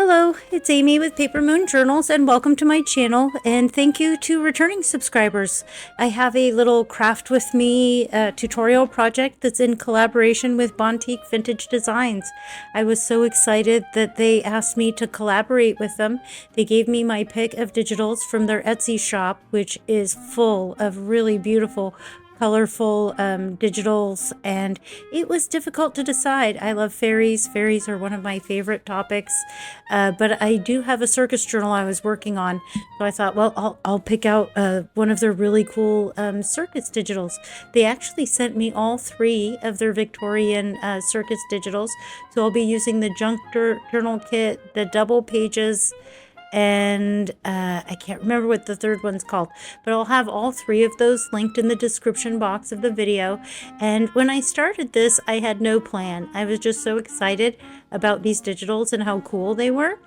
Hello, it's Amy with Paper Moon Journals, and welcome to my channel, and thank you to returning subscribers. I have a little craft with me tutorial project that's in collaboration with Bontik Vintage Designs. I was so excited that they asked me to collaborate with them. They gave me my pick of digitals from their Etsy shop, which is full of really beautiful colorful digitals, and it was difficult to decide. I love fairies. Fairies are one of my favorite topics, but I do have a circus journal I was working on, so I thought, well, I'll pick out one of their really cool circus digitals. They actually sent me all three of their Victorian circus digitals, so I'll be using the junk journal kit, the double pages, and I can't remember what the third one's called, but I'll have all three of those linked in the description box of the video. And when I started this, I had no plan. I was just so excited about these digitals and how cool they were.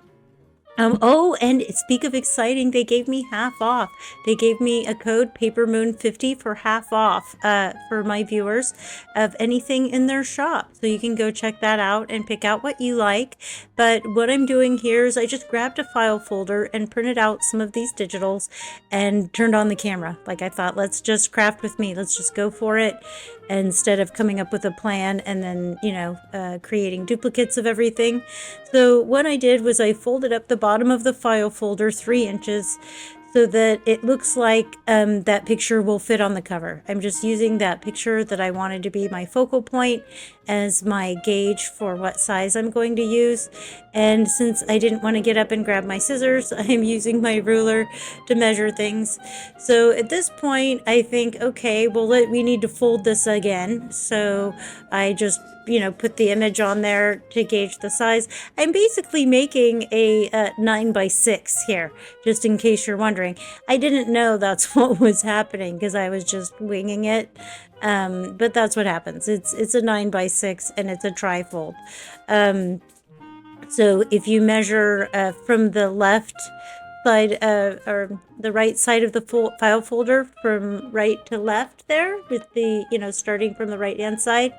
Oh, and speak of exciting, they gave me half off. They gave me a code PaperMoon50 for half off for my viewers of anything in their shop. So you can go check that out and pick out what you like. But what I'm doing here is I just grabbed a file folder and printed out some of these digitals and turned on the camera. Like I thought, let's just craft with me. Let's just go for it, instead of coming up with a plan and then, creating duplicates of everything. So what I did was I folded up the bottom of the file folder 3 inches so that it looks like that picture will fit on the cover. I'm just using that picture that I wanted to be my focal point as my gauge for what size I'm going to use. And since I didn't want to get up and grab my scissors, I'm using my ruler to measure things. So at this point, I think, okay, well, we need to fold this again. So I just put the image on there to gauge the size. I'm basically making a 9x6 here, just in case you're wondering. I didn't know that's what was happening because I was just winging it. But that's what happens. It's a 9x6 and it's a trifold. So if you measure from the left side or the right side of the file folder, from right to left there, with the starting from the right hand side,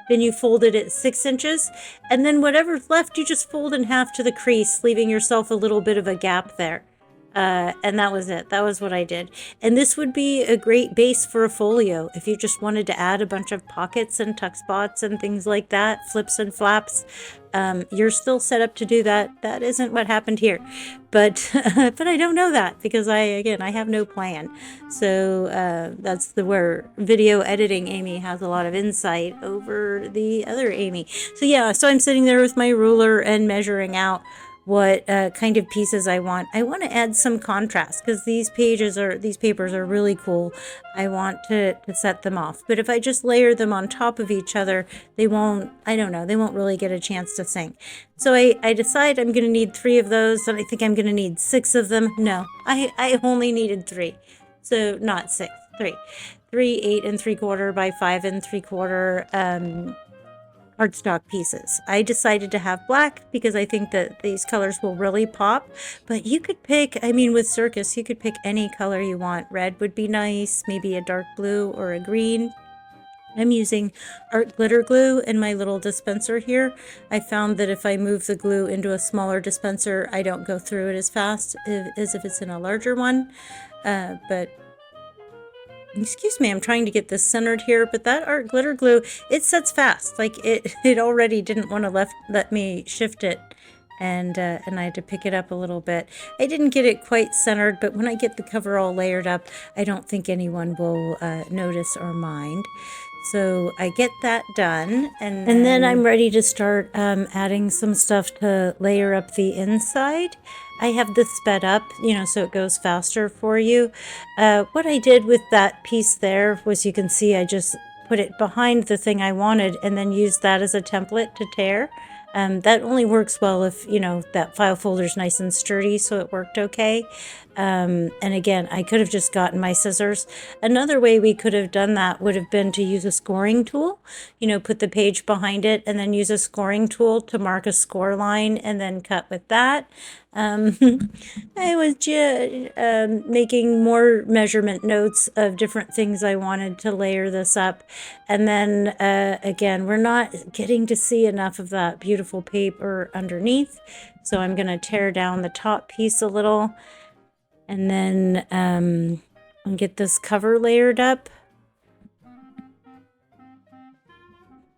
then you fold it at 6 inches, and then whatever's left you just fold in half to the crease, leaving yourself a little bit of a gap there. And that was it. That was what I did. And this would be a great base for a folio if you just wanted to add a bunch of pockets and tuck spots and things like that, flips and flaps. You're still set up to do that. That isn't what happened here, but but I don't know that because I have no plan. So that's where video editing Amy has a lot of insight over the other Amy. So yeah, so I'm sitting there with my ruler and measuring out what kind of pieces I want. I want to add some contrast because these papers are really cool. I want to set them off. But if I just layer them on top of each other, they won't really get a chance to sing. So I decide I'm going to need 3 of those, and I think I'm going to need 6 of them. No, I only needed 3. So not 6, 3. 3 8 3/4 by 5 3/4 cardstock pieces. I decided to have black because I think that these colors will really pop, but you could pick, with circus, you could pick any color you want. Red would be nice, maybe a dark blue or a green. I'm using art glitter glue in my little dispenser here. I found that if I move the glue into a smaller dispenser, I don't go through it as fast as if it's in a larger one, but excuse me, I'm trying to get this centered here, but that art glitter glue, it sets fast. Like it already didn't want to let me shift it, and I had to pick it up a little bit. I didn't get it quite centered, but when I get the cover all layered up, I don't think anyone will notice or mind. So I get that done, and then I'm ready to start adding some stuff to layer up the inside. I have this sped up, so it goes faster for you. What I did with that piece there was, you can see I just put it behind the thing I wanted and then used that as a template to tear. That only works well if, that file folder is nice and sturdy, so it worked okay. And again, I could have just gotten my scissors. Another way we could have done that would have been to use a scoring tool, put the page behind it and then use a scoring tool to mark a score line and then cut with that. I was just making more measurement notes of different things I wanted to layer this up. And then again, we're not getting to see enough of that beautiful paper underneath. So I'm going to tear down the top piece a little and then get this cover layered up.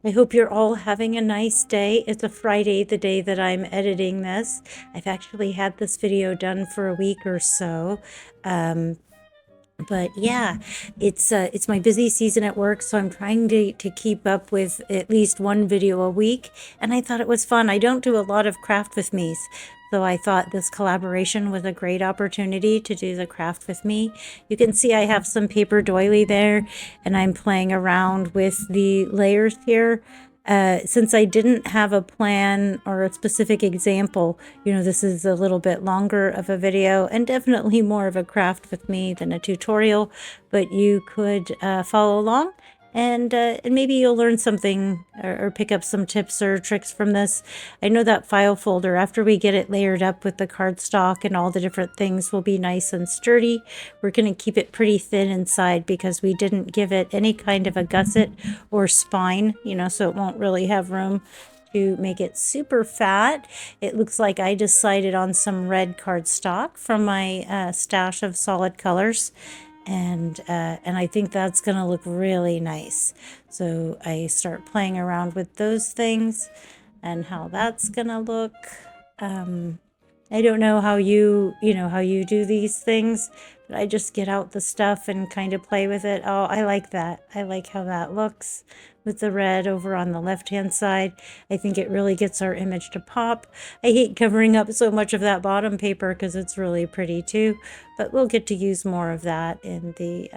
I hope you're all having a nice day. It's a Friday, the day that I'm editing this. I've actually had this video done for a week or so. But yeah, it's my busy season at work, so I'm trying to keep up with at least one video a week. And I thought it was fun. I don't do a lot of craft with me's, so I thought this collaboration was a great opportunity to do the craft with me. You can see I have some paper doily there, and I'm playing around with the layers here. Since I didn't have a plan or a specific example, this is a little bit longer of a video and definitely more of a craft with me than a tutorial, but you could follow along and maybe you'll learn something or pick up some tips or tricks from this. I know that file folder, after we get it layered up with the cardstock and all the different things, will be nice and sturdy. We're going to keep it pretty thin inside because we didn't give it any kind of a gusset or spine, so it won't really have room to make it super fat. It looks like I decided on some red cardstock from my stash of solid colors. And I think that's going to look really nice. So I start playing around with those things and how that's going to look. I don't know how how you do these things, but I just get out the stuff and kind of play with it. Oh, I like that. I like how that looks with the red over on the left-hand side. I think it really gets our image to pop. I hate covering up so much of that bottom paper because it's really pretty too, but we'll get to use more of that in the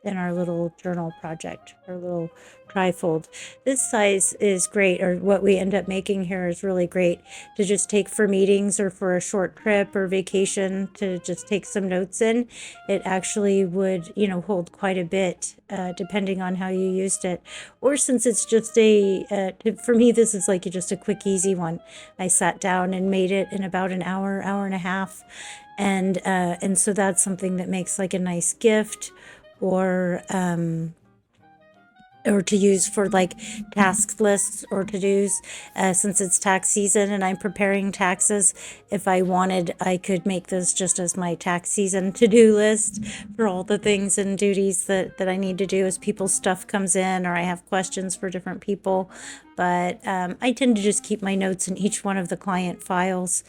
in our little journal project, our little trifold. This size is great, or what we end up making here is really great to just take for meetings or for a short trip or vacation to just take some notes in. It actually would, hold quite a bit depending on how you used it. Or since it's just for me, this is like just a quick, easy one. I sat down and made it in about an hour, hour and a half. And so that's something that makes like a nice gift or to use for like task lists or to-dos. Since it's tax season and I'm preparing taxes, if I wanted, I could make this just as my tax season to-do list for all the things and duties that I need to do as people's stuff comes in or I have questions for different people. But I tend to just keep my notes in each one of the client files.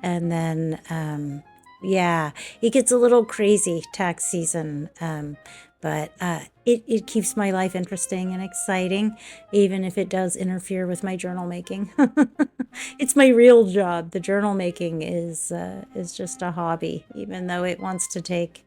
And then yeah, it gets a little crazy tax season, but it keeps my life interesting and exciting, even if it does interfere with my journal making. It's my real job. The journal making is just a hobby, even though it wants to take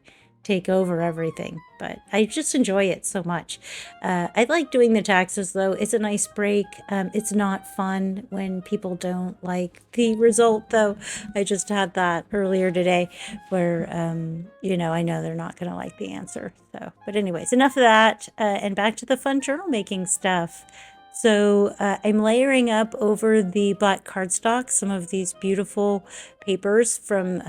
over everything, but I just enjoy it so much. I like doing the taxes though. It's a nice break. It's not fun when people don't like the result though. I just had that earlier today where I know they're not going to like the answer. So, but anyways, enough of that and back to the fun journal making stuff. So I'm layering up over the black cardstock some of these beautiful papers from,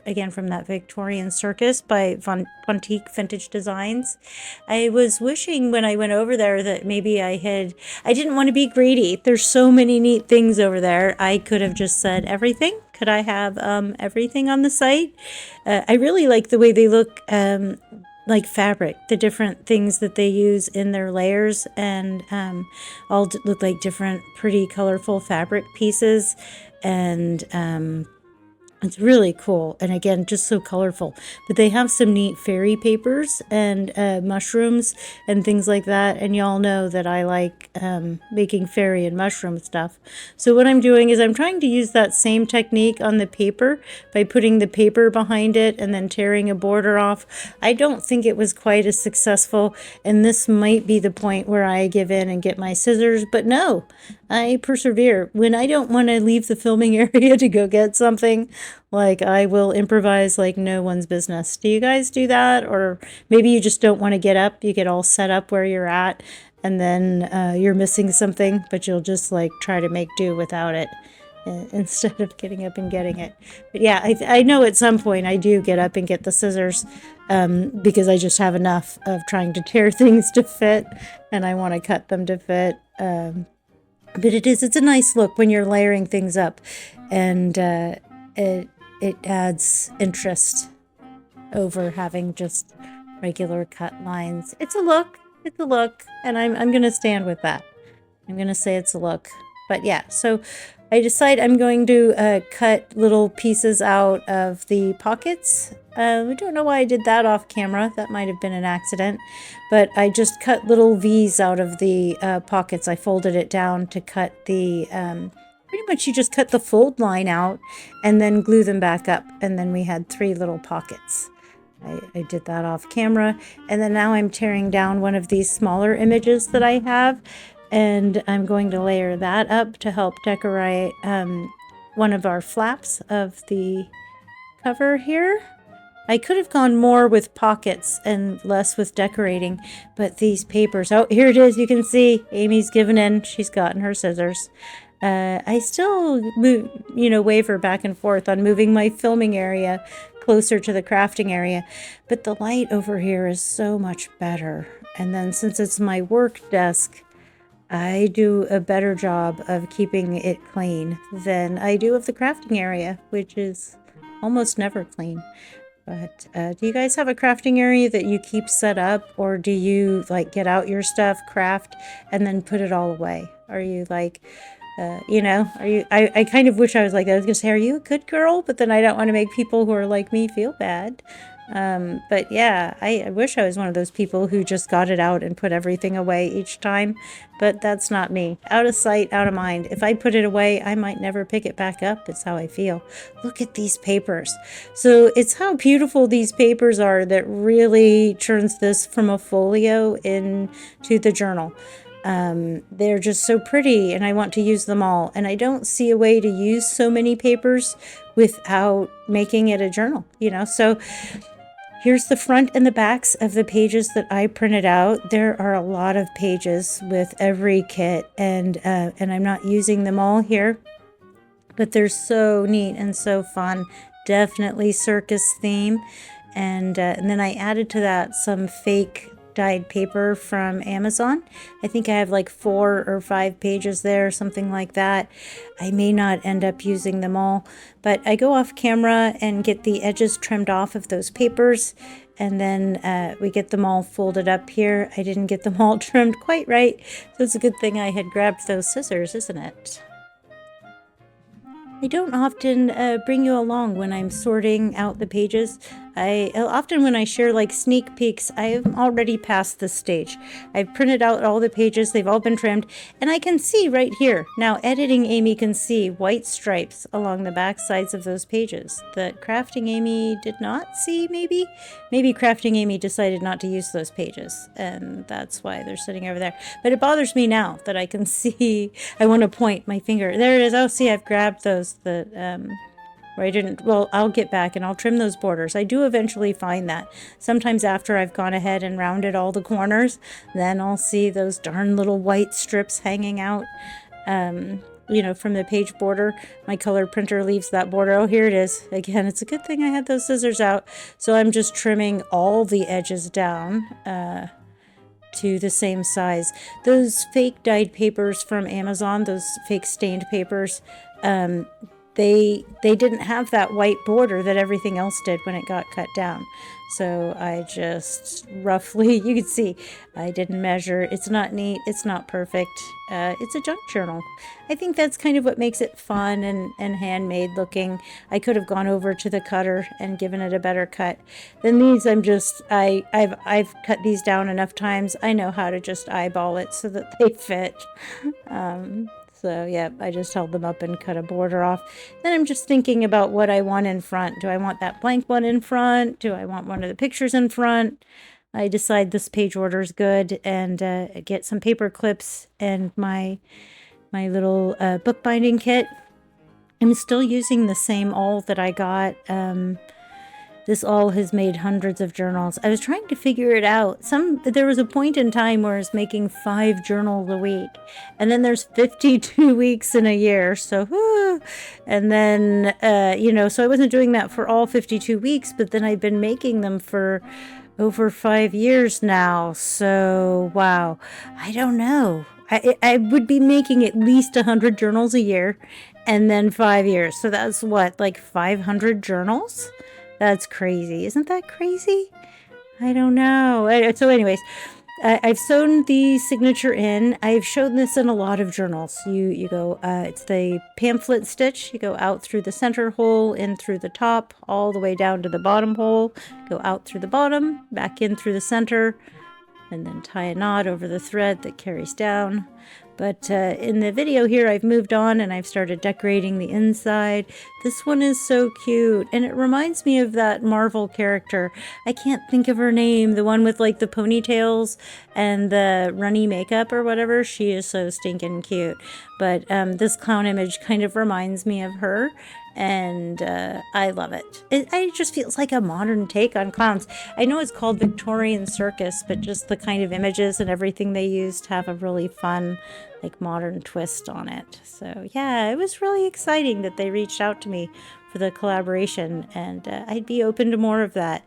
again, from that Victorian Circus by Bontik Vintage Designs. I was wishing when I went over there that maybe I didn't want to be greedy. There's so many neat things over there. I could have just said everything. Could I have everything on the site? I really like the way they look like fabric, the different things that they use in their layers, and all look like different pretty colorful fabric pieces, and it's really cool. And again, just so colorful. But they have some neat fairy papers and mushrooms and things like that. And y'all know that I like making fairy and mushroom stuff. So what I'm doing is I'm trying to use that same technique on the paper by putting the paper behind it and then tearing a border off. I don't think it was quite as successful. And this might be the point where I give in and get my scissors. But no, I persevere. When I don't want to leave the filming area to go get something, like I will improvise like no one's business. Do you guys do that? Or maybe you just don't want to get up, you get all set up where you're at, and then you're missing something, but you'll just like try to make do without it instead of getting up and getting it. But yeah, I know at some point I do get up and get the scissors because I just have enough of trying to tear things to fit, and I want to cut them to fit. But it's a nice look when you're layering things up, and it adds interest over having just regular cut lines. It's a look, and I'm gonna stand with that. I'm gonna say it's a look. But yeah, so I decide I'm going to cut little pieces out of the pockets. I don't know why I did that off camera. That might have been an accident. But I just cut little V's out of the pockets. I folded it down to cut the... pretty much you just cut the fold line out and then glue them back up. And then we had 3 little pockets. I did that off camera. And then now I'm tearing down one of these smaller images that I have. And I'm going to layer that up to help decorate one of our flaps of the cover here. I could have gone more with pockets and less with decorating, but these papers, oh, here it is. You can see Amy's given in. She's gotten her scissors. I still move, waver back and forth on moving my filming area closer to the crafting area, but the light over here is so much better. And then since it's my work desk, I do a better job of keeping it clean than I do of the crafting area, which is almost never clean. But do you guys have a crafting area that you keep set up, or do you like get out your stuff, craft, and then put it all away? Are you like, are you, I kind of wish I was like that. I was gonna say, are you a good girl? But then I don't want to make people who are like me feel bad. But yeah, I wish I was one of those people who just got it out and put everything away each time, but that's not me. Out of sight, out of mind. If I put it away, I might never pick it back up. It's how I feel. Look at these papers. So it's how beautiful these papers are that really turns this from a folio into the journal. They're just so pretty, and I want to use them all. And I don't see a way to use so many papers without making it a journal, so here's the front and the backs of the pages that I printed out. There are a lot of pages with every kit, and I'm not using them all here, but they're so neat and so fun. Definitely circus theme, and then I added to that some fake dyed paper from Amazon. I think I have like 4 or 5 pages there, something like that. I may not end up using them all, but I go off camera and get the edges trimmed off of those papers, and then we get them all folded up here. I didn't get them all trimmed quite right, so it's a good thing I had grabbed those scissors, isn't it? I don't often bring you along when I'm sorting out the pages. Often when I share like sneak peeks, I've already passed this stage. I've printed out all the pages, they've all been trimmed, and I can see right here. Now editing Amy can see white stripes along the back sides of those pages that crafting Amy did not see, maybe? Maybe crafting Amy decided not to use those pages, and that's why they're sitting over there. But it bothers me now that I can see. I want to point my finger. There it is. Oh, see, I've grabbed those that where I didn't. Well, I'll get back and I'll trim those borders. I do eventually find that. Sometimes after I've gone ahead and rounded all the corners, then I'll see those darn little white strips hanging out, from the page border. My color printer leaves that border. Oh, here it is. Again, it's a good thing I had those scissors out. So I'm just trimming all the edges down to the same size. Those fake dyed papers from Amazon, those fake stained papers, they didn't have that white border that everything else did when it got cut down. So I just roughly, you can see, I didn't measure. It's not neat. It's not perfect. It's a junk journal. I think that's kind of what makes it fun and handmade looking. I could have gone over to the cutter and given it a better cut. Then these, I've cut these down enough times. I know how to just eyeball it so that they fit. So yeah, I just held them up and cut a border off. Then I'm just thinking about what I want in front. Do I want that blank one in front? Do I want one of the pictures in front? I decide this page order is good, and get some paper clips and my my little bookbinding kit. I'm still using the same awl that I got. This awl has made hundreds of journals. I was trying to figure it out. There was a point in time where I was making 5 journals a week, and then there's 52 weeks in a year. So, and then so I wasn't doing that for all 52 weeks, but then I've been making them for over 5 years now. So, wow, I don't know. I would be making at least 100 journals a year, and then 5 years. So that's what, like 500 journals? That's crazy. Isn't that crazy? I don't know. So anyways, I've sewn the signature in. I've shown this in a lot of journals. You go, it's the pamphlet stitch. You go out through the center hole, in through the top, all the way down to the bottom hole. Go out through the bottom, back in through the center, and then tie a knot over the thread that carries down. But in the video here, I've moved on and I've started decorating the inside. This one is so cute, and it reminds me of that Marvel character. I can't think of her name, the one with like the ponytails and the runny makeup or whatever. She is so stinking cute. But this clown image kind of reminds me of her, and I love it. It just feels like a modern take on clowns. I know it's called Victorian Circus, but just the kind of images and everything they used have a really fun, like, modern twist on it. So yeah, it was really exciting that they reached out to me for the collaboration, and I'd be open to more of that.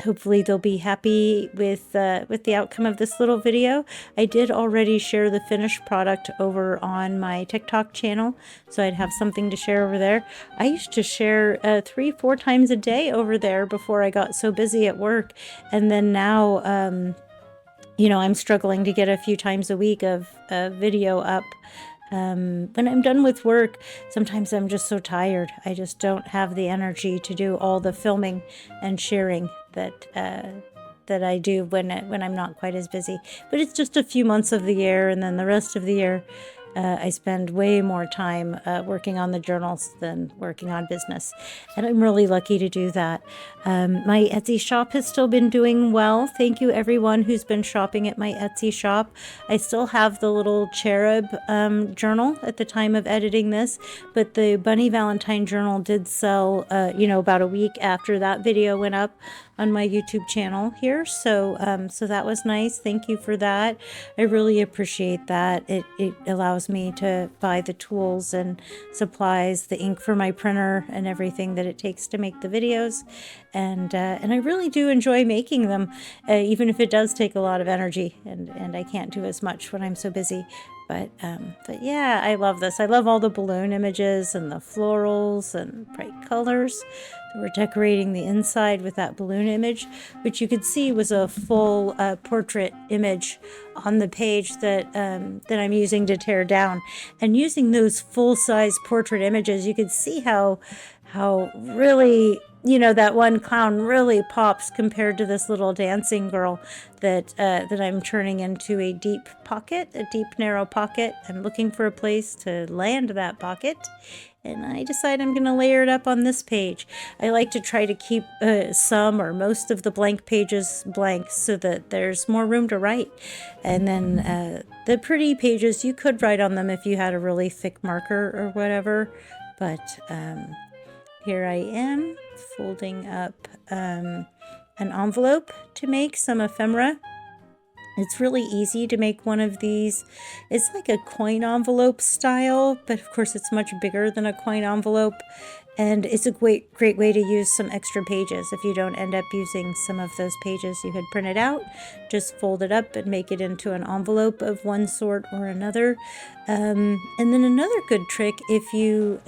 Hopefully they'll be happy with the outcome of this little video. I did already share the finished product over on my TikTok channel, so I'd have something to share over there. I used to share 3-4 times a day over there before I got so busy at work, and then now I'm struggling to get a few times a week of video up. When I'm done with work, sometimes I'm just so tired. I just don't have the energy to do all the filming and sharing that I do when I'm not quite as busy. But it's just a few months of the year, and then the rest of the year I spend way more time working on the journals than working on business, and I'm really lucky to do that. My Etsy shop has still been doing well. Thank you everyone who's been shopping at my Etsy shop. I still have the little cherub journal at the time of editing this, but the Bunny Valentine journal did sell about a week after that video went up on my YouTube channel here. So that was nice. Thank you for that. I really appreciate that. It allows me to buy the tools and supplies, the ink for my printer, and everything that it takes to make the videos. And I really do enjoy making them, even if it does take a lot of energy, and I can't do as much when I'm so busy. But yeah, I love this. I love all the balloon images and the florals and bright colors. We're decorating the inside with that balloon image, which you could see was a full portrait image on the page that I'm using to tear down. And using those full-size portrait images, you could see how really, that one clown really pops compared to this little dancing girl that I'm turning into a deep narrow pocket. I'm looking for a place to land that pocket, and I decide I'm going to layer it up on this page. I like to try to keep some or most of the blank pages blank so that there's more room to write. And then the pretty pages, you could write on them if you had a really thick marker or whatever. But here I am folding up an envelope to make some ephemera. It's really easy to make one of these. It's like a coin envelope style, but of course it's much bigger than a coin envelope. And it's a great way to use some extra pages. If you don't end up using some of those pages you had printed out, just fold it up and make it into an envelope of one sort or another. And then another good trick, if you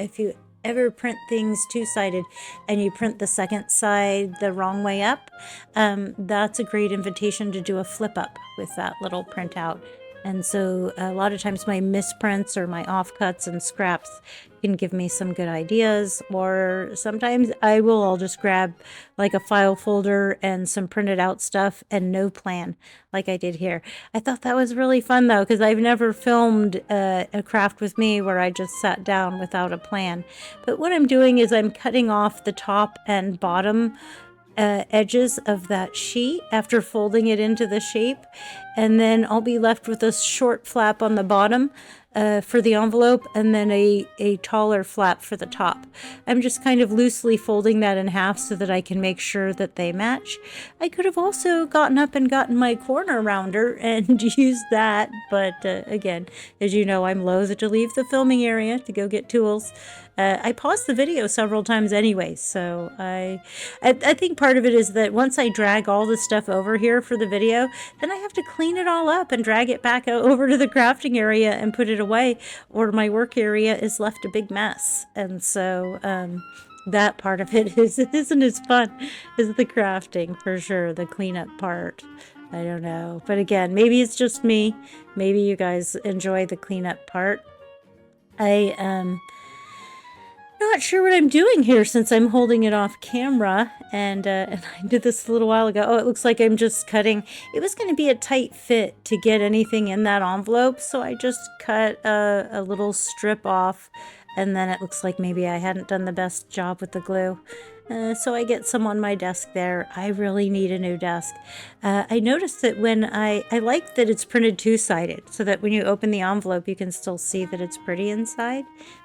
ever print things two-sided and you print the second side the wrong way up, that's a great invitation to do a flip up with that little printout. And so a lot of times my misprints or my offcuts and scraps can give me some good ideas, or sometimes I'll just grab like a file folder and some printed out stuff and no plan like I did here. I thought that was really fun though, because I've never filmed a craft with me where I just sat down without a plan. But what I'm doing is I'm cutting off the top and bottom edges of that sheet after folding it into the shape, and then I'll be left with a short flap on the bottom for the envelope, and then a taller flap for the top. I'm just kind of loosely folding that in half so that I can make sure that they match. I could have also gotten up and gotten my corner rounder and used that, but again, as you know, I'm loath to leave the filming area to go get tools. I paused the video several times anyway, so I think part of it is that once I drag all the stuff over here for the video, then I have to clean it all up and drag it back over to the crafting area and put it away, or my work area is left a big mess. And so that part of it isn't as fun as the crafting, for sure, the cleanup part. I don't know. But again, maybe it's just me. Maybe you guys enjoy the cleanup part. Not sure what I'm doing here since I'm holding it off camera, and I did this a little while ago. Oh, it looks like I'm just cutting. It was going to be a tight fit to get anything in that envelope, so I just cut a little strip off, and then it looks like maybe I hadn't done the best job with the glue. So I get some on my desk there. I really need a new desk. I noticed that when I like that it's printed two-sided, so that when you open the envelope, you can still see that it's pretty inside.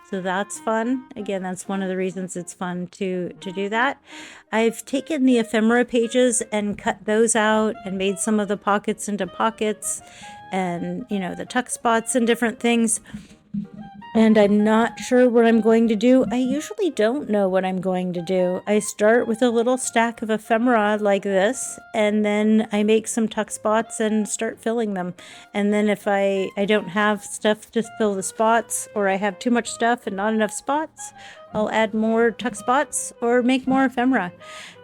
So that's fun. Again, that's one of the reasons it's fun to do that. I've taken the ephemera pages and cut those out and made some of the pockets into pockets, and, you know, the tuck spots and different things. And I'm not sure what I'm going to do. I usually don't know what I'm going to do. I start with a little stack of ephemera like this, and then I make some tuck spots and start filling them. And then if I don't have stuff to fill the spots, or I have too much stuff and not enough spots, I'll add more tuck spots or make more ephemera.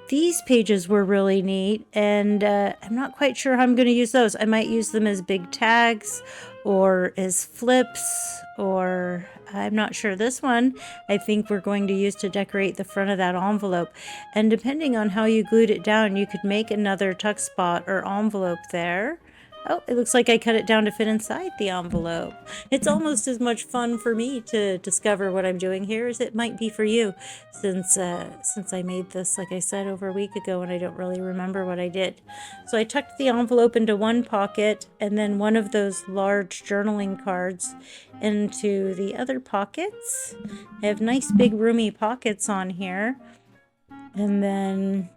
These pages were really neat, and I'm not quite sure how I'm going to use those. I might use them as big tags or as flips, or I'm not sure. This one I think we're going to use to decorate the front of that envelope. And depending on how you glued it down, you could make another tuck spot or envelope there. Oh, it looks like I cut it down to fit inside the envelope. It's almost as much fun for me to discover what I'm doing here as it might be for you, since I made this, like I said, over a week ago, and I don't really remember what I did. So I tucked the envelope into one pocket, and then one of those large journaling cards into the other pockets. I have nice big roomy pockets on here. And then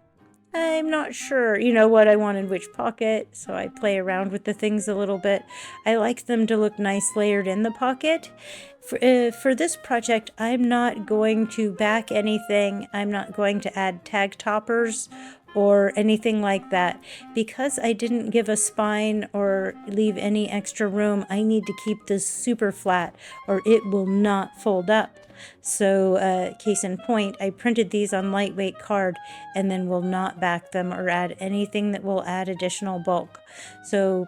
I'm not sure, you know, what I want in which pocket, so I play around with the things a little bit. I like them to look nice layered in the pocket. For this project, I'm not going to back anything. I'm not going to add tag toppers or anything like that. Because I didn't give a spine or leave any extra room, I need to keep this super flat or it will not fold up. So case in point, I printed these on lightweight card and then will not back them or add anything that will add additional bulk. So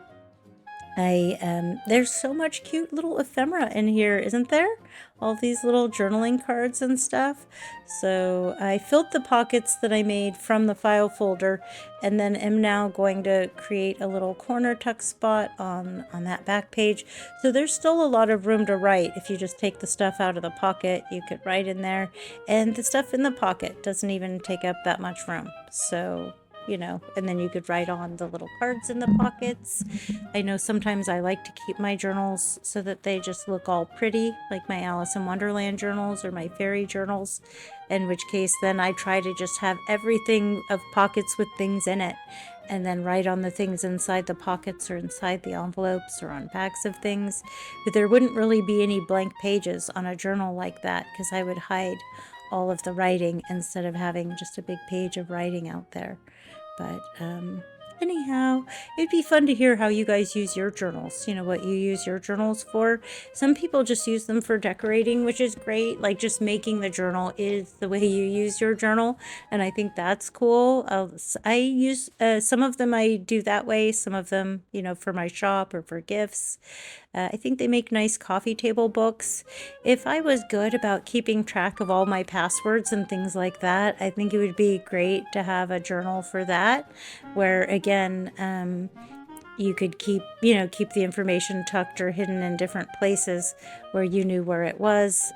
there's so much cute little ephemera in here, isn't there? All these little journaling cards and stuff. So I filled the pockets that I made from the file folder, and then am now going to create a little corner tuck spot on that back page. So there's still a lot of room to write. If you just take the stuff out of the pocket, you could write in there, and the stuff in the pocket doesn't even take up that much room. So, you know, and then you could write on the little cards in the pockets. I know sometimes I like to keep my journals so that they just look all pretty, like my Alice in Wonderland journals or my fairy journals, in which case then I try to just have everything of pockets with things in it, and then write on the things inside the pockets or inside the envelopes or on backs of things. But there wouldn't really be any blank pages on a journal like that, because I would hide all of the writing instead of having just a big page of writing out there. But anyhow, it'd be fun to hear how you guys use your journals, you know, what you use your journals for. Some people just use them for decorating, which is great. Like, just making the journal is the way you use your journal, and I think that's cool. I use some of them, I do that way, some of them, you know, for my shop or for gifts. I think they make nice coffee table books. If I was good about keeping track of all my passwords and things like that, I think it would be great to have a journal for that, where again, you could keep the information tucked or hidden in different places where you knew where it was.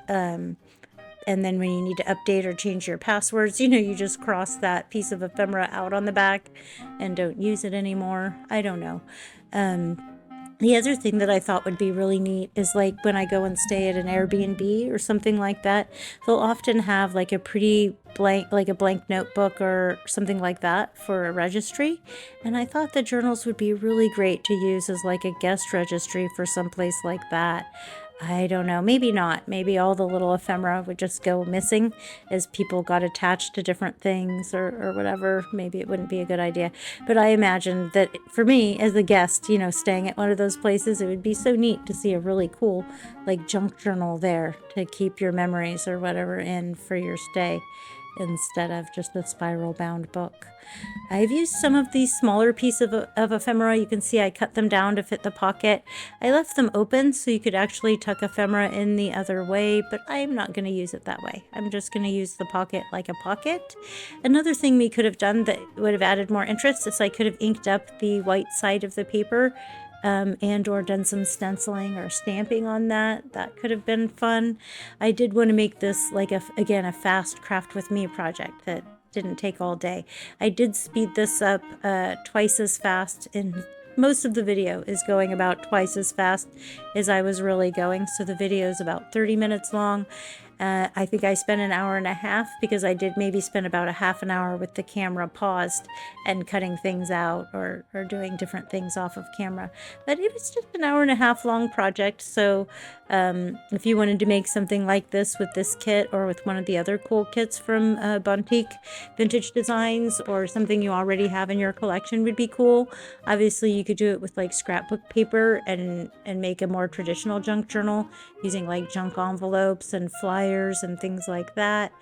and then when you need to update or change your passwords, you just cross that piece of ephemera out on the back and don't use it anymore. I don't know. The other thing that I thought would be really neat is like when I go and stay at an Airbnb or something like that, they'll often have like a pretty blank, like a blank notebook or something like that for a registry. And I thought the journals would be really great to use as like a guest registry for someplace like that. I don't know, maybe not. Maybe all the little ephemera would just go missing as people got attached to different things or whatever. Maybe it wouldn't be a good idea. But I imagine that for me as a guest, staying at one of those places, it would be so neat to see a really cool like junk journal there to keep your memories or whatever in for your stay instead of just a spiral bound book. I've used some of these smaller pieces of ephemera. You can see I cut them down to fit the pocket. I left them open so you could actually tuck ephemera in the other way, but I'm not going to use it that way. I'm just going to use the pocket like a pocket. Another thing we could have done that would have added more interest is I could have inked up the white side of the paper and or done some stenciling or stamping on that. That could have been fun. I did want to make this like a fast craft with me project that didn't take all day. I did speed this up twice as fast, and most of the video is going about twice as fast as I was really going. So the video is about 30 minutes long. I think I spent an hour and a half because I did maybe spend about a half an hour with the camera paused and cutting things out or doing different things off of camera. But it was just an hour and a half long project. So if you wanted to make something like this with this kit or with one of the other cool kits from Bontik Vintage Designs or something you already have in your collection would be cool. Obviously, you could do it with like scrapbook paper and make a more traditional junk journal using like junk envelopes and flyers and things like that.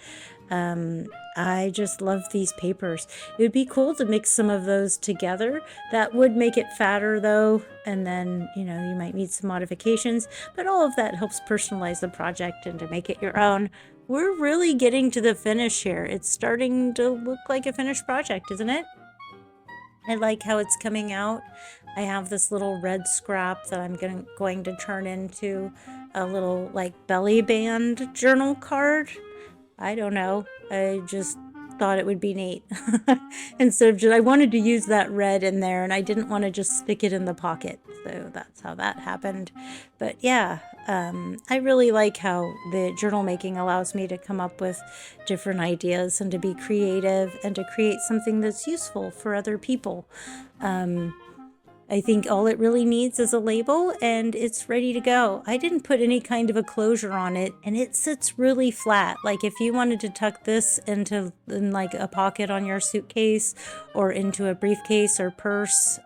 I just love these papers. It would be cool to mix some of those together. That would make it fatter though, and then you might need some modifications, but all of that helps personalize the project and to make it your own. We're really getting to the finish here. It's starting to look like a finished project, isn't it? I like how it's coming out. I have this little red scrap that I'm going to turn into a little like belly band journal card. I don't know. I just thought it would be neat. Instead of I wanted to use that red in there and I didn't want to just stick it in the pocket. So that's how that happened. But yeah, I really like how the journal making allows me to come up with different ideas and to be creative and to create something that's useful for other people. I think all it really needs is a label and it's ready to go. I didn't put any kind of a closure on it and it sits really flat. Like if you wanted to tuck this in like a pocket on your suitcase or into a briefcase or purse,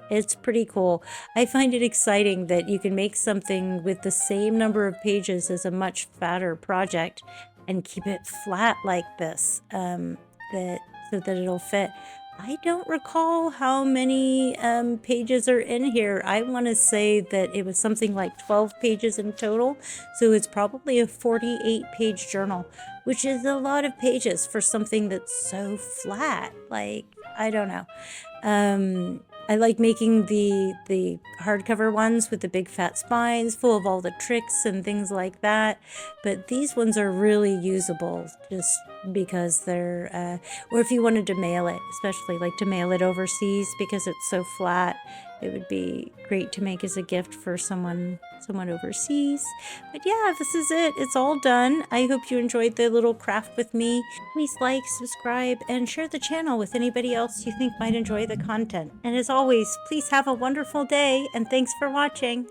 it's pretty cool. I find it exciting that you can make something with the same number of pages as a much fatter project and keep it flat like this, so that it'll fit. I don't recall how many pages are in here. I want to say that it was something like 12 pages in total. So it's probably a 48-page journal, which is a lot of pages for something that's so flat. Like, I don't know. I like making the hardcover ones with the big fat spines full of all the tricks and things like that. But these ones are really usable just because they're, or if you wanted to mail it, especially like to mail it overseas because it's so flat, it would be great to make as a gift for someone overseas. But yeah, this is it. It's all done. I hope you enjoyed the little craft with me. Please like, subscribe, and share the channel with anybody else you think might enjoy the content. And as always, please have a wonderful day, and thanks for watching.